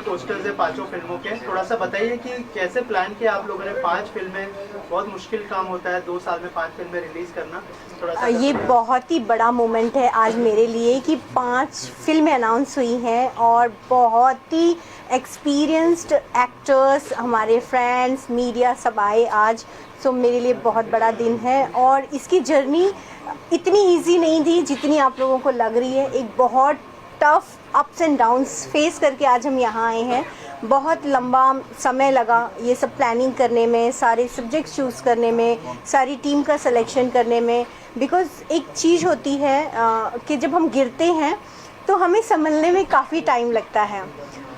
Posters है पांचों फिल्मों के, थोड़ा सा बताइए कि कैसे प्लान किया आप लोगों ने 5 फिल्में? बहुत मुश्किल काम होता है 2 साल में 5 फिल्में रिलीज करना, थोड़ा सा। ये बहुत ही बड़ा मोमेंट है आज मेरे लिए कि 5 फिल्में अनाउंस हुई हैं और बहुत ही एक्सपीरियंस्ड एक्टर्स, हमारे फ्रेंड्स, मीडिया सब आए आज। सो मेरे लिए बहुत बड़ा दिन है और इसकी जर्नी इतनी इजी नहीं थी जितनी आप लोगों को लग रही है। एक बहुत tough ups and downs face करके आज हम यहाँ आए हैं। बहुत लंबा समय लगा ये सब प्लानिंग करने में, सारे सब्जेक्ट्स चूज़ करने में, सारी टीम का सिलेक्शन करने में। बिकॉज़ एक चीज़ होती है कि जब हम गिरते हैं तो हमें संभलने में काफ़ी टाइम लगता है।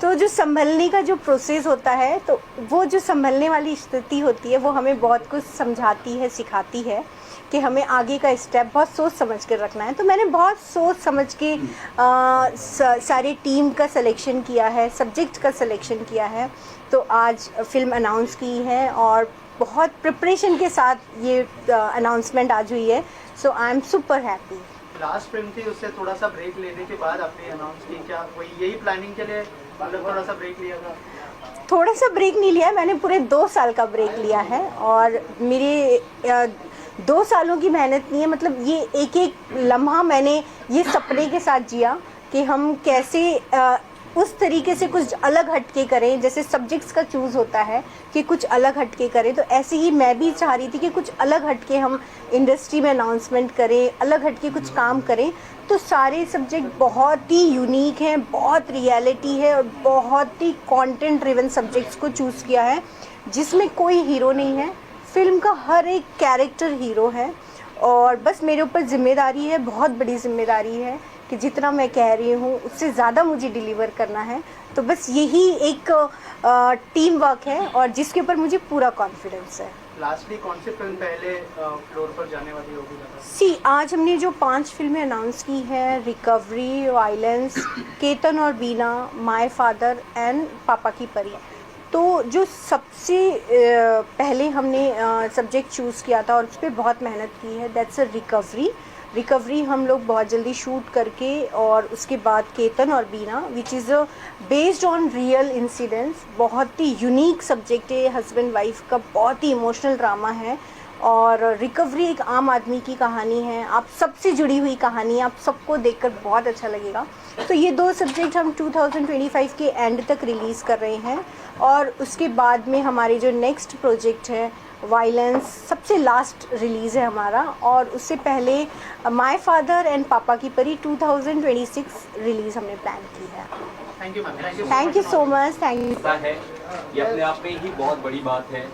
तो जो संभलने का जो प्रोसेस होता है, तो वो जो संभलने वाली स्थिति होती है वो हमें बहुत कुछ समझाती है, सिखाती है कि हमें आगे का स्टेप बहुत सोच समझ कर रखना है। तो मैंने बहुत सोच समझ के सारे टीम का सिलेक्शन किया है, सब्जेक्ट का सिलेक्शन किया है। तो आज फिल्म अनाउंस की है और बहुत प्रिपरेशन के साथ ये अनाउंसमेंट आज हुई है। So I am super happy. Last film थी, उससे थोड़ा सा ब्रेक लेने के बाद आपने अनाउंस की, क्या वही यही प्लानिंग के लिए मतलब थोड़ा सा ब्रेक लिया था? थोड़ा सा ब्रेक नहीं लिया, मैंने पूरे 2 साल का ब्रेक लिया है और मेरे 2 सालों की मेहनत नहीं है। मतलब ये एक एक लम्हा मैंने ये सपने के साथ जिया कि हम कैसे उस तरीके से कुछ अलग हटके करें, जैसे सब्जेक्ट्स का चूज़ होता है कि कुछ अलग हटके करें, तो ऐसे ही मैं भी चाह रही थी कि कुछ अलग हटके हम इंडस्ट्री में अनाउंसमेंट करें, अलग हटके कुछ काम करें। तो सारे सब्जेक्ट बहुत ही यूनिक हैं, बहुत रियलिटी है और बहुत ही कंटेंट ड्रिवन सब्जेक्ट्स को चूज़ किया है जिसमें कोई हीरो नहीं है। फिल्म का हर एक कैरेक्टर हीरो है और बस मेरे ऊपर जिम्मेदारी है, बहुत बड़ी जिम्मेदारी है कि जितना मैं कह रही हूँ उससे ज़्यादा मुझे डिलीवर करना है। तो बस यही एक टीम वर्क है और जिसके ऊपर मुझे पूरा कॉन्फिडेंस है। लास्टली कौन सी फिल्म पहले फ्लोर पर जाने वाली होगी? सी आज हमने जो 5 फिल्में अनाउंस की हैं, रिकवरी, वायलेंस, केतन और बीना, माय फादर एंड पापा की परी। तो जो सबसे पहले हमने सब्जेक्ट चूज़ किया था और उस पर बहुत मेहनत की है, दैट्स अ रिकवरी हम लोग बहुत जल्दी शूट करके, और उसके बाद केतन और Bina which is based on real incidents. बहुत ही यूनिक सब्जेक्ट है, हस्बैंड वाइफ का बहुत ही इमोशनल ड्रामा है। और रिकवरी एक आम आदमी की कहानी है, आप सबसे जुड़ी हुई कहानी है, आप सबको देखकर बहुत अच्छा लगेगा। तो ये 2 सब्जेक्ट हम 2025 के एंड तक रिलीज़ कर रहे हैं और उसके बाद में हमारे जो नेक्स्ट प्रोजेक्ट है वायलेंस सबसे लास्ट रिलीज़ है हमारा, और उससे पहले माय फादर एंड पापा की परी 2026 रिलीज़ हमने प्लान की है। Thank you so much. Thank you. है ये अपने आप में ही बहुत बड़ी बात है।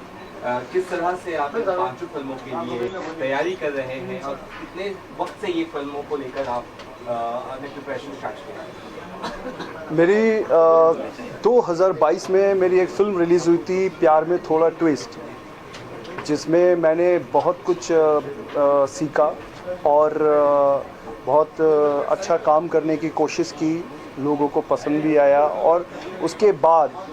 किस तरह से आप इन 5 फिल्मों के लिए तैयारी कर रहे हैं और कितने वक्त से ये फिल्मों को लेकर आप अपने प्रिपरेशन स्टार्ट किया? मेरी 2022 में मेरी एक फ़िल्म रिलीज़ हुई थी, प्यार में थोड़ा ट्विस्ट, जिसमें मैंने बहुत कुछ सीखा और बहुत अच्छा काम करने की कोशिश की, लोगों को पसंद भी आया। और उसके बाद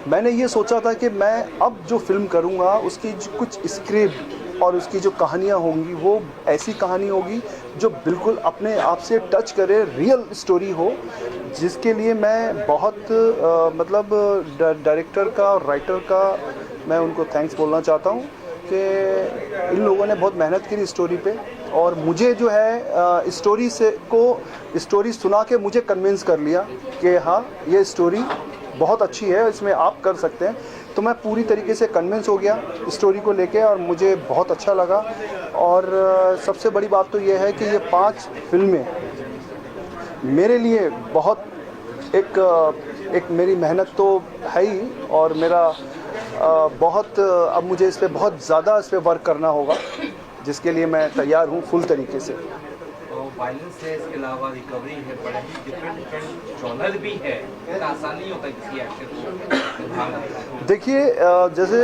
मैंने ये सोचा था कि मैं अब जो फिल्म करूँगा उसकी कुछ स्क्रिप्ट और उसकी जो कहानियाँ होंगी वो ऐसी कहानी होगी जो बिल्कुल अपने आप से टच करे, रियल स्टोरी हो, जिसके लिए मैं बहुत मतलब डायरेक्टर का और राइटर का मैं उनको थैंक्स बोलना चाहता हूँ कि इन लोगों ने बहुत मेहनत की स्टोरी पे, और मुझे जो है स्टोरी सुना के मुझे कन्विंस कर लिया कि हाँ ये स्टोरी बहुत अच्छी है, इसमें आप कर सकते हैं। तो मैं पूरी तरीके से कन्विंस हो गया स्टोरी को लेके और मुझे बहुत अच्छा लगा। और सबसे बड़ी बात तो ये है कि ये 5 फिल्में मेरे लिए बहुत एक मेरी मेहनत तो है ही, और मेरा बहुत अब मुझे इस पर बहुत ज़्यादा वर्क करना होगा, जिसके लिए मैं तैयार हूँ फुल तरीके से। वायलेंस है, इसके अलावा रिकवरी है, बड़े ही डिफरेंट जॉनर भी है, इतना आसान नहीं होता किसी एक्टर को। देखिए जैसे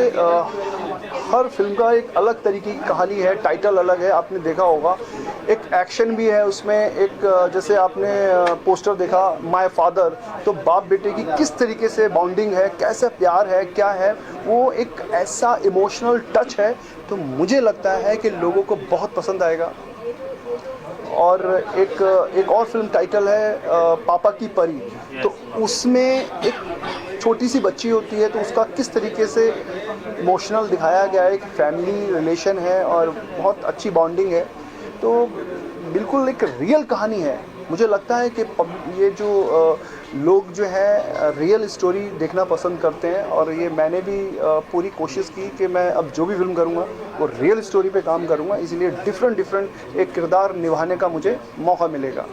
हर फिल्म का एक अलग तरीके की कहानी है, टाइटल अलग है, आपने देखा होगा। एक एक्शन भी है उसमें, एक जैसे आपने पोस्टर देखा माय फादर, तो बाप बेटे की किस तरीके से बॉन्डिंग है, कैसा प्यार है, क्या है, वो एक ऐसा इमोशनल टच है। तो मुझे लगता है कि लोगों को बहुत पसंद आएगा और एक और फिल्म टाइटल है पापा की परी। तो उसमें एक छोटी सी बच्ची होती है, तो उसका किस तरीके से इमोशनल दिखाया गया है, एक फैमिली रिलेशन है और बहुत अच्छी बॉन्डिंग है। तो बिल्कुल एक रियल कहानी है। मुझे लगता है कि ये जो लोग जो है रियल स्टोरी देखना पसंद करते हैं, और ये मैंने भी पूरी कोशिश की कि मैं अब जो भी फिल्म करूँगा वो रियल स्टोरी पे काम करूँगा, इसलिए डिफरेंट एक किरदार निभाने का मुझे मौका मिलेगा।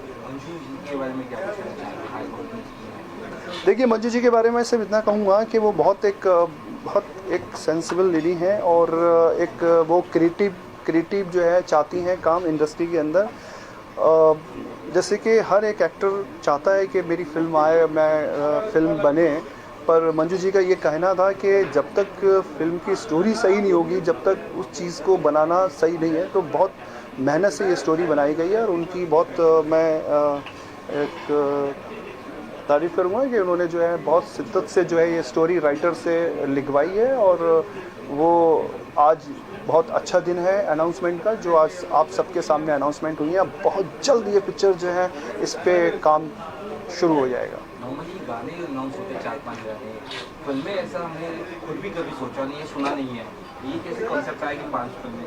देखिए, मंजू जी के बारे में सिर्फ इतना कहूँगा कि वो बहुत एक सेंसिबल लेडी हैं, और एक वो क्रिएटिव जो है चाहती हैं काम इंडस्ट्री के अंदर। जैसे कि हर एक एक्टर चाहता है कि मेरी फिल्म आए, मैं फिल्म बने, पर मंजू जी का ये कहना था कि जब तक फिल्म की स्टोरी सही नहीं होगी, जब तक उस चीज़ को बनाना सही नहीं है, तो बहुत मेहनत से ये स्टोरी बनाई गई है। और उनकी बहुत मैं एक तारीफ़ करूँगा कि उन्होंने जो है बहुत शिद्दत से जो है ये स्टोरी राइटर से लिखवाई है, और वो आज बहुत अच्छा दिन है अनाउंसमेंट का, जो आज आप सबके सामने अनाउंसमेंट हुई है। अब बहुत जल्द ये पिक्चर जो है इस पे काम शुरू हो जाएगा। नॉर्मली गाने अनाउंस होते 4-5 गाने, फिल्में ऐसा हमने खुद भी कभी सोचा नहीं है, सुना नहीं है। ये कैसे कॉन्सेप्ट आया कि 5 फिल्में?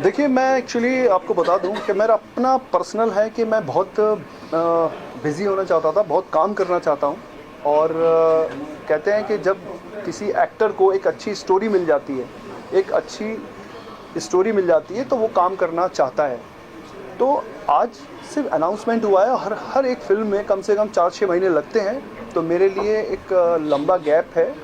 देखिए, मैं एक्चुअली आपको बता दूं कि मेरा अपना पर्सनल है कि मैं बहुत बिज़ी होना चाहता था, बहुत काम करना चाहता हूं, और कहते हैं कि जब किसी एक्टर को एक अच्छी स्टोरी मिल जाती है, तो वो काम करना चाहता है। तो आज सिर्फ अनाउंसमेंट हुआ है, हर एक फिल्म में कम से कम 4-6 महीने लगते हैं, तो मेरे लिए एक लंबा गैप है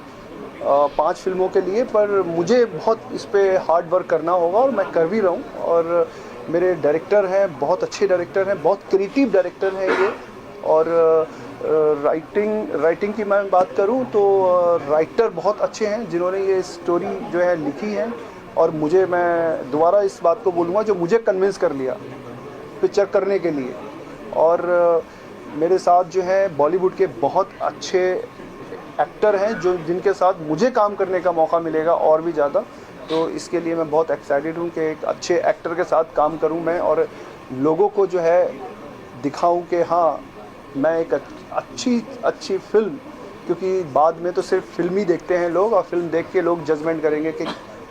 5 फिल्मों के लिए, पर मुझे बहुत इस पे हार्ड वर्क करना होगा, और मैं कर भी रहा हूँ। और मेरे डायरेक्टर हैं, बहुत अच्छे डायरेक्टर हैं, बहुत क्रिएटिव डायरेक्टर हैं ये। और राइटिंग की मैं बात करूं तो राइटर बहुत अच्छे हैं जिन्होंने ये स्टोरी जो है लिखी है, और मैं दोबारा इस बात को बोलूँगा, जो मुझे कन्विंस कर लिया पिक्चर करने के लिए। और मेरे साथ जो है बॉलीवुड के बहुत अच्छे एक्टर हैं जिनके साथ मुझे काम करने का मौका मिलेगा और भी ज़्यादा। तो इसके लिए मैं बहुत एक्साइटेड हूँ कि एक अच्छे एक्टर के साथ काम करूँ मैं, और लोगों को जो है दिखाऊँ कि हाँ, मैं एक अच्छी फिल्म, क्योंकि बाद में तो सिर्फ फिल्म ही देखते हैं लोग, और फिल्म देख के लोग जजमेंट करेंगे कि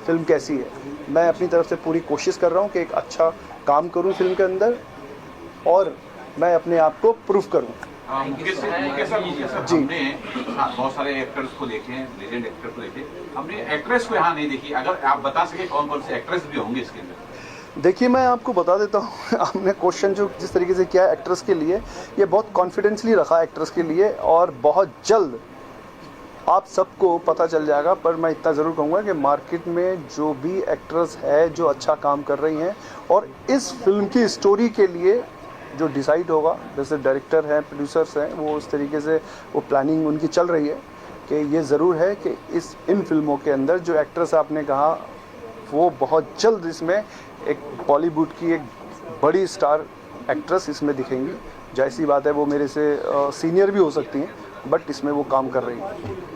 फिल्म कैसी है। मैं अपनी तरफ से पूरी कोशिश कर रहा हूँ कि एक अच्छा काम करूँ फिल्म के अंदर, और मैं अपने आप को प्रूव करूँ। मुकेश सर, जी। हमने बहुत सारे एक्टर्स को देखे हैं, लेजेंड एक्टर को देखे, हमने एक्ट्रेस को यहाँ नहीं देखी। अगर आप बता सके कौन से एक्ट्रेस भी होंगे इसके अंदर? देखिए, मैं आपको बता देता हूँ, आपने क्वेश्चन जो जिस तरीके से किया है एक्ट्रेस के लिए, ये बहुत कॉन्फिडेंसली रखा एक्ट्रेस के लिए, और बहुत जल्द आप सबको पता चल जाएगा। पर मैं इतना ज़रूर कहूँगा कि मार्केट में जो भी एक्ट्रेस है जो अच्छा काम कर रही हैं, और इस फिल्म की स्टोरी के लिए जो डिसाइड होगा, जैसे डायरेक्टर हैं, प्रोड्यूसर्स हैं, वो उस तरीके से वो प्लानिंग उनकी चल रही है कि ये ज़रूर है कि इन फिल्मों के अंदर जो एक्ट्रेस आपने कहा, वो बहुत जल्द इसमें एक बॉलीवुड की एक बड़ी स्टार एक्ट्रेस इसमें दिखेंगी। जाहिर सी बात है, वो मेरे से सीनियर भी हो सकती हैं, बट इसमें वो काम कर रही हैं।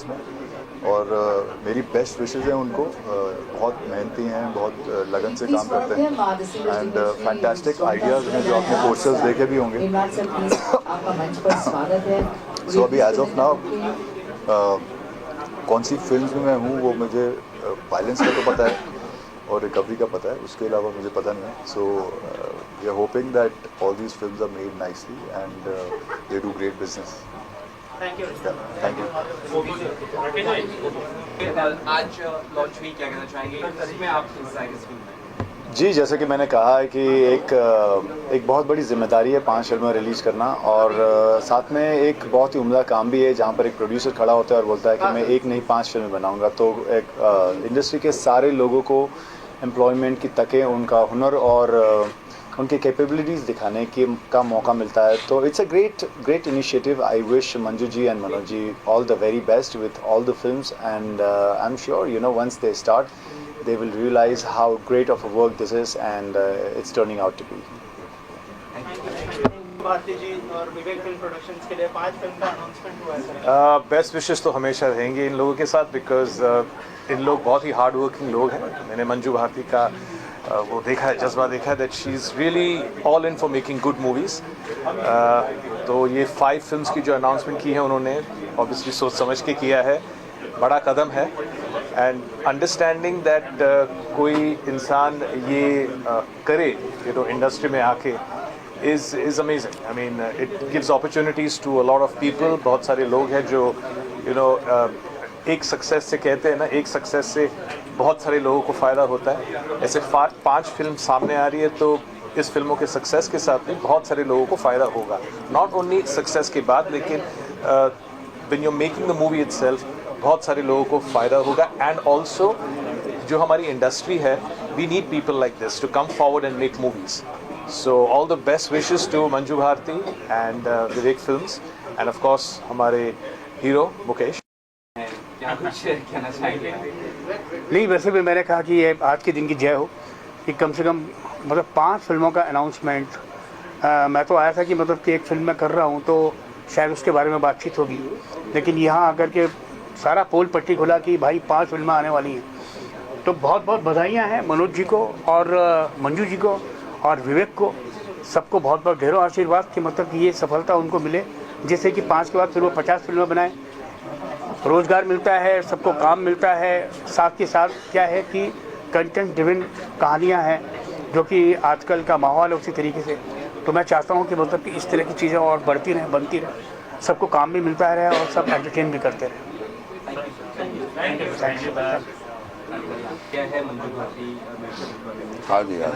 में, और मेरी बेस्ट विशेज़ हैं उनको। बहुत मेहनती हैं, बहुत लगन से काम करते हैं, एंड फैंटास्टिक आइडियाज़ हैं जो आपने पोस्टर्स देखे भी होंगे। सो अभी एज ऑफ नाउ कौन सी फिल्म में मैं हूँ वो मुझे वायलेंस का तो पता है और रिकवरी का पता है, उसके अलावा मुझे पता नहीं है। So we are hoping that all these films are made nicely and they do great business. Thank you. Thank you. आज लॉन्च हुई, क्या कहना चाहेंगे? इसमें आप हिस्सा है इस फिल्म में? जी, जैसे कि मैंने कहा है कि एक बहुत बड़ी जिम्मेदारी है 5 फिल्में रिलीज़ करना, और साथ में एक बहुत ही उम्दा काम भी है जहाँ पर एक प्रोड्यूसर खड़ा होता है और बोलता है कि मैं एक नहीं 5 फिल्में बनाऊंगा। तो एक इंडस्ट्री के सारे लोगों को एम्प्लॉयमेंट की तकें, उनका हुनर और उनकी कैपेबिलिटीज़ दिखाने का मौका मिलता है। तो it's a great initiative. I wish Manju ji and Manoj ji all the very best with all the films, and I am sure once they start they will realize how great of a work this is, and it's turning out to be. Bharti ji और Vivek film productions के लिए 5 film का announcement हुआ है sir. Best wishes तो हमेशा रहेंगे इन लोगों के साथ, बिकॉज इन लोग बहुत ही हार्ड वर्किंग लोग हैं। मैंने मंजू भारती का वो देखा है, जज्बा देखा है, that she is really all in for making good movies. तो ये 5 फिल्म्स की जो अनाउंसमेंट की है उन्होंने ऑब्वियसली सोच समझ के किया है, बड़ा कदम है। एंड अंडरस्टैंडिंग दैट कोई इंसान ये करे इंडस्ट्री में आके is amazing. I mean, it gives opportunities to a lot of people. बहुत सारे लोग हैं जो एक सक्सेस से कहते हैं ना, एक सक्सेस से बहुत सारे लोगों को फ़ायदा होता है। ऐसे 5 फिल्म सामने आ रही है, तो इस फिल्मों के सक्सेस के साथ भी बहुत सारे लोगों को फ़ायदा होगा। नॉट ओनली सक्सेस के बाद, लेकिन when you're making the movie itself, बहुत सारे लोगों को फ़ायदा होगा। एंड ऑल्सो जो हमारी इंडस्ट्री है, we need people like this to come forward and make movies. So all the best wishes to Manju Bharti and Vivek Films, and of course हमारे हीरो मुकेश। क्या कुछ कहना चाहेंगे? नहीं, वैसे भी मैंने कहा कि ये आज के दिन की जय हो कि कम से कम मतलब 5 फिल्मों का अनाउंसमेंट। मैं तो आया था कि मतलब कि एक फिल्म मैं कर रहा हूँ तो शायद उसके बारे में बातचीत होगी, लेकिन यहाँ आकर के सारा पोल पट्टी खुला कि भाई 5 फिल्में आने वाली हैं। तो बहुत बहुत बधाइयाँ हैं मनोज जी को और मंजू जी को और विवेक को, सबको बहुत बहुत ढेरों आशीर्वाद कि मतलब कि ये सफलता उनको मिले, जिससे कि 5 के बाद फिर वो 50 फिल्में बनाएं। रोज़गार मिलता है, सबको काम मिलता है, साथ के साथ क्या है कि कंटेंट ड्रिवन कहानियाँ हैं, जो कि आजकल का माहौल है उसी तरीके से। तो मैं चाहता हूँ कि मतलब कि इस तरह की चीज़ें और बढ़ती रहें, बनती रहें, सबको काम भी मिलता रहे और सब एंटरटेन भी करते रहें। क्या है मंजू भारती? हाँ जी, हाँ।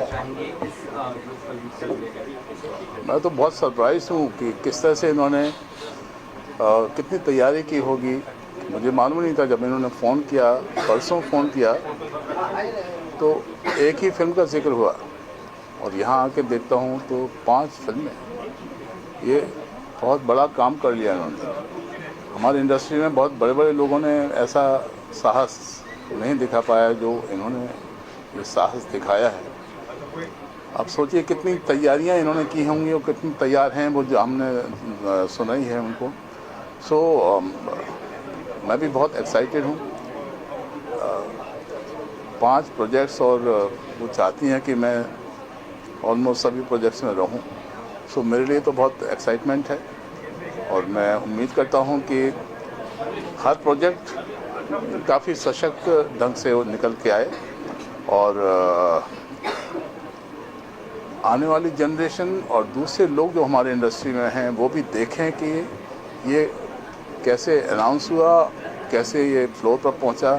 मैं तो बहुत सरप्राइज हूँ कि किस तरह से इन्होंने कितनी तैयारी की होगी। मुझे मालूम नहीं था। जब इन्होंने फ़ोन किया, परसों फ़ोन किया, तो एक ही फिल्म का जिक्र हुआ और यहाँ आके देखता हूँ तो 5 फिल्में। ये बहुत बड़ा काम कर लिया इन्होंने। हमारी इंडस्ट्री में बहुत बड़े बड़े लोगों ने ऐसा साहस नहीं दिखा पाया जो इन्होंने ये साहस दिखाया है। अब सोचिए कितनी तैयारियां इन्होंने की होंगी और कितनी तैयार हैं वो, जो हमने सुनाई है उनको। सो मैं भी बहुत एक्साइटेड हूँ। 5 प्रोजेक्ट्स और वो चाहती हैं कि मैं ऑलमोस्ट सभी प्रोजेक्ट्स में रहूँ। सो मेरे लिए तो बहुत एक्साइटमेंट है और मैं उम्मीद करता हूँ कि हर प्रोजेक्ट काफ़ी सशक्त ढंग से वो निकल के आए और आने वाली जनरेशन और दूसरे लोग जो हमारे इंडस्ट्री में हैं वो भी देखें कि ये कैसे अनाउंस हुआ, कैसे ये फ्लोर पर पहुंचा,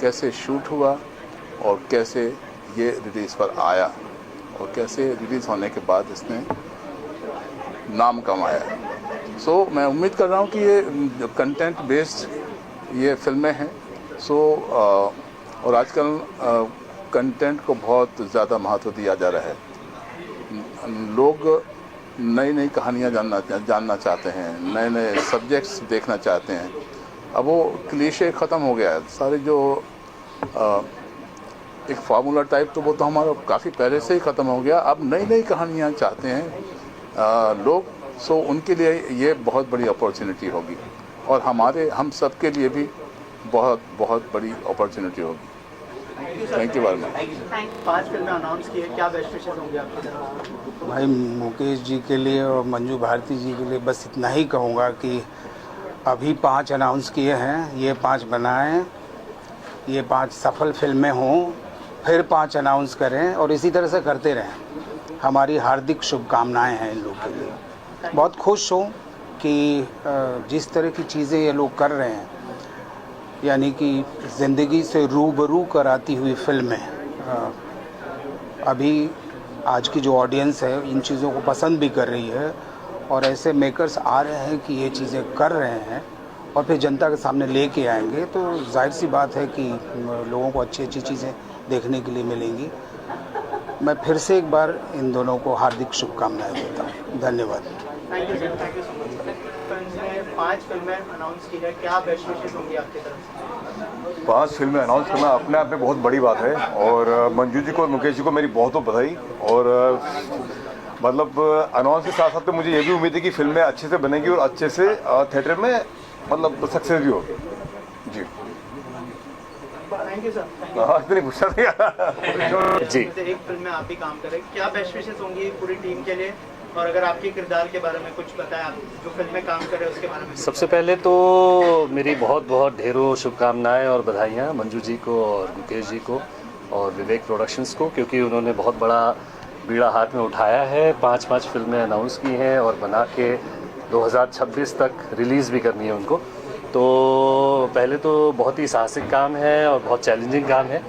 कैसे शूट हुआ और कैसे ये रिलीज़ पर आया और कैसे रिलीज़ होने के बाद इसने नाम कमाया। सो मैं उम्मीद कर रहा हूँ कि ये कंटेंट बेस्ड ये फिल्में हैं। सो और आजकल कंटेंट को बहुत ज़्यादा महत्व दिया जा रहा है। लोग नई नई कहानियाँ जानना चाहते हैं, नए नए सब्जेक्ट्स देखना चाहते हैं। अब वो क्लीशे ख़त्म हो गया है। सारे जो एक फार्मूला टाइप, तो वो तो हमारा काफ़ी पहले से ही ख़त्म हो गया। अब नई नई कहानियाँ चाहते हैं लोग। सो उनके लिए ये बहुत बड़ी अपॉर्चुनिटी होगी और हम सब के लिए भी बहुत बहुत बड़ी अपॉर्चुनिटी होगी। Thank you very much. 5 फिल्में अनाउंस की है, क्या बेस्ट विशेस होंगे आपकी तरफ? भाई मुकेश जी के लिए और मंजू भारती जी के लिए बस इतना ही कहूँगा कि अभी 5 अनाउंस किए हैं, ये 5 बनाएं, ये 5 सफल फिल्में हों, फिर 5 अनाउंस करें और इसी तरह से करते रहें। हमारी हार्दिक शुभकामनाएं हैं इन लोग के लिए। बहुत खुश हूँ कि जिस तरह की चीज़ें ये लोग कर रहे हैं, यानी कि ज़िंदगी से रूबरू कराती हुई फिल्में, अभी आज की जो ऑडियंस है इन चीज़ों को पसंद भी कर रही है और ऐसे मेकर्स आ रहे हैं कि ये चीज़ें कर रहे हैं और फिर जनता के सामने लेके आएंगे, तो जाहिर सी बात है कि लोगों को अच्छी अच्छी चीज़ें देखने के लिए मिलेंगी। मैं फिर से एक बार इन दोनों को हार्दिक शुभकामनाएं देता हूँ। धन्यवाद। Thank you sir, thank you so much. 5 फिल्में अनाउंस की है, क्या बेस्ट विशेस होंगी आपकी तरफ से? 5 फिल्में अनाउंस करना अपने आप में बहुत बड़ी बात है और मंजू जी को और मुकेश जी को मेरी बहुत बहुत बधाई। और मतलब अनाउंस के साथ साथ तो मुझे ये भी उम्मीद है कि फिल्में अच्छे से बनेगी और अच्छे से थिएटर में मतलब सक्सेस भी होगी जी। Thank you sir. हाँ, इतनी गुस्सा नहीं जी। एक फिल्म में आप भी काम करें, क्या बेस्ट विशेस होंगी पूरी टीम के लिए, और अगर आपके किरदार के बारे में कुछ बताएं, आप जो फिल्म में काम कर रहे हैं उसके बारे में। सबसे पहले तो मेरी बहुत बहुत ढेरों शुभकामनाएं और बधाइयाँ मंजू जी को और मुकेश जी को और विवेक प्रोडक्शंस को, क्योंकि उन्होंने बहुत बड़ा बीड़ा हाथ में उठाया है। 5 फिल्में अनाउंस की हैं और बना के 2026 तक रिलीज़ भी करनी है उनको। तो पहले तो बहुत ही साहसिक काम है और बहुत चैलेंजिंग काम है।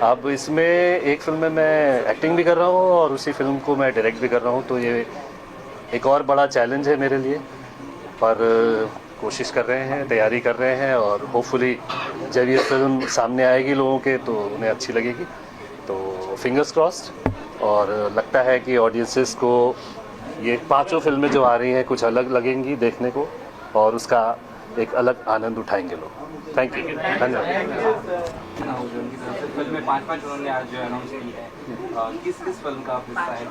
अब इसमें एक फिल्म में मैं एक्टिंग भी कर रहा हूँ और उसी फिल्म को मैं डायरेक्ट भी कर रहा हूँ, तो ये एक और बड़ा चैलेंज है मेरे लिए, पर कोशिश कर रहे हैं, तैयारी कर रहे हैं और होपफुली जब ये फिल्म सामने आएगी लोगों के तो उन्हें अच्छी लगेगी। तो फिंगर्स क्रॉस्ड, और लगता है कि ऑडियंसेस को ये 5 फिल्में जो आ रही हैं कुछ अलग लगेंगी देखने को और उसका एक अलग आनंद उठाएंगे लोग। थैंक यू, धन्यवाद। फिल्में 5 उन्होंने आज अनाउंस की है, किस फिल्म का आप हिस्सा है?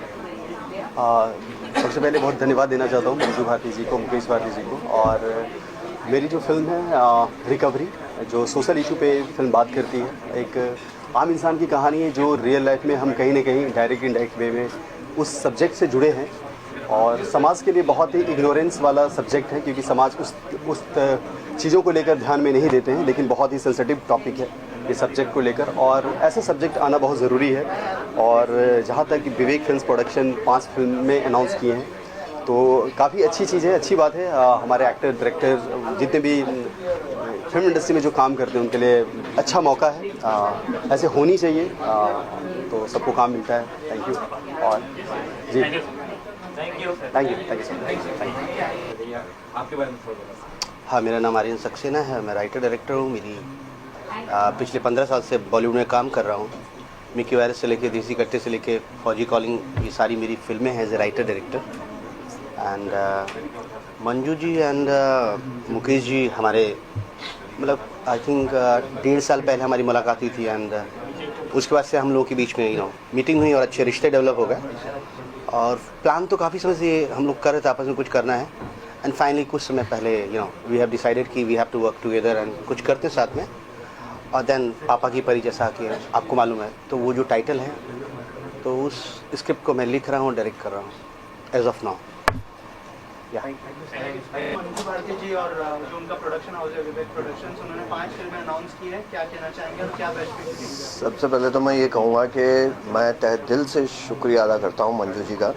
सबसे पहले बहुत धन्यवाद देना चाहता हूँ मंजू भारती जी को, मुकेश भारती जी को। और मेरी जो फिल्म है रिकवरी, जो सोशल इशू पे फिल्म बात करती है, एक आम इंसान की कहानी है जो रियल लाइफ में हम कहीं ना कहीं डायरेक्ट इनडायरेक्ट वे में उस सब्जेक्ट से जुड़े हैं और समाज के लिए बहुत ही इग्नोरेंस वाला सब्जेक्ट है, क्योंकि समाज उस चीज़ों को लेकर ध्यान में नहीं देते हैं, लेकिन बहुत ही सेंसिटिव टॉपिक है ये सब्जेक्ट को लेकर और ऐसा सब्जेक्ट आना बहुत ज़रूरी है। और जहाँ तक कि विवेक फिल्म्स प्रोडक्शन 5 फिल्में अनाउंस किए हैं तो काफ़ी अच्छी चीज़ है, अच्छी बात है। हमारे एक्टर डायरेक्टर जितने भी फिल्म इंडस्ट्री में जो काम करते हैं उनके लिए अच्छा मौका है, ऐसे होनी चाहिए, तो सबको काम मिलता है। Thank you. और जी थैंक यू सो मच। आपके बारे में थोड़ा। हाँ, मेरा नाम आर्यन सक्सेना है, मैं राइटर डायरेक्टर हूँ। मेरी पिछले 15 साल से बॉलीवुड में काम कर रहा हूँ। मिकी वायरस से लेके देसी कट्टे से लेके फौजी कॉलिंग, ये सारी मेरी फिल्में हैं as a writer director. And Manju ji and Mukesh ji हमारे मतलब आई थिंक 1.5 साल पहले हमारी मुलाकात हुई थी एंड उसके बाद से हम लोगों के बीच में मीटिंग हुई और अच्छे रिश्ते डेवलप हो गए। और प्लान तो काफ़ी समय से हम लोग कर रहे थे आपस में कुछ करना है, एंड फाइनली कुछ समय पहले वी हैव डिसाइडेड कि we have to work together and कुछ करते हैं साथ में। और देन पापा की परी जैसा कि आपको मालूम है, तो वो जो टाइटल है तो उस स्क्रिप्ट को मैं लिख रहा हूँ, डायरेक्ट कर रहा हूँ as of now. Manju Bharti ji और जो उनका प्रोडक्शन हाउस है विवेक प्रोडक्शंस, उन्होंने 5 फिल्में अनाउंस की है, क्या कहना चाहेंगे और क्या बेस्ट विशेस? सबसे पहले तो मैं ये कहूँगा कि मैं तहे दिल से शुक्रिया अदा करता हूँ मंजू जी का,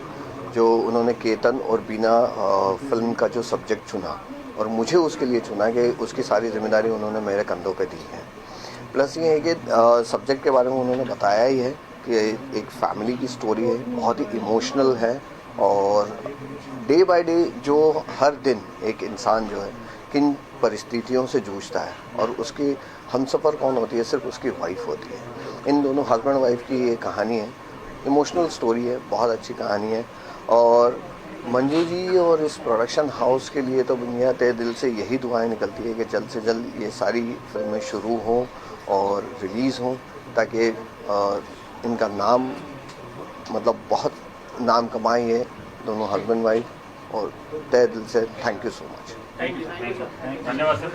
जो उन्होंने केतन और बीना फिल्म का जो सब्जेक्ट चुना और मुझे उसके लिए चुना कि उसकी सारी जिम्मेदारी उन्होंने मेरे कंधों पे दी है। प्लस ये है कि सब्जेक्ट के बारे में उन्होंने बताया ही है कि एक फैमिली की स्टोरी है, बहुत ही इमोशनल है और डे बाय डे जो हर दिन एक इंसान जो है किन परिस्थितियों से जूझता है और उसकी हमसफ़र कौन होती है, सिर्फ उसकी वाइफ होती है। इन दोनों हस्बैंड वाइफ की ये कहानी है, इमोशनल स्टोरी है, बहुत अच्छी कहानी है। और मंजू जी और इस प्रोडक्शन हाउस के लिए तो मेरा तहे दिल से यही दुआएं निकलती है कि जल्द से जल्द ये सारी फिल्में शुरू हों और रिलीज़ हों, ताकि इनका नाम मतलब बहुत नाम कमाए ये दोनों हस्बैंड वाइफ। और तहे दिल से थैंक यू सो मच। धन्यवाद सर।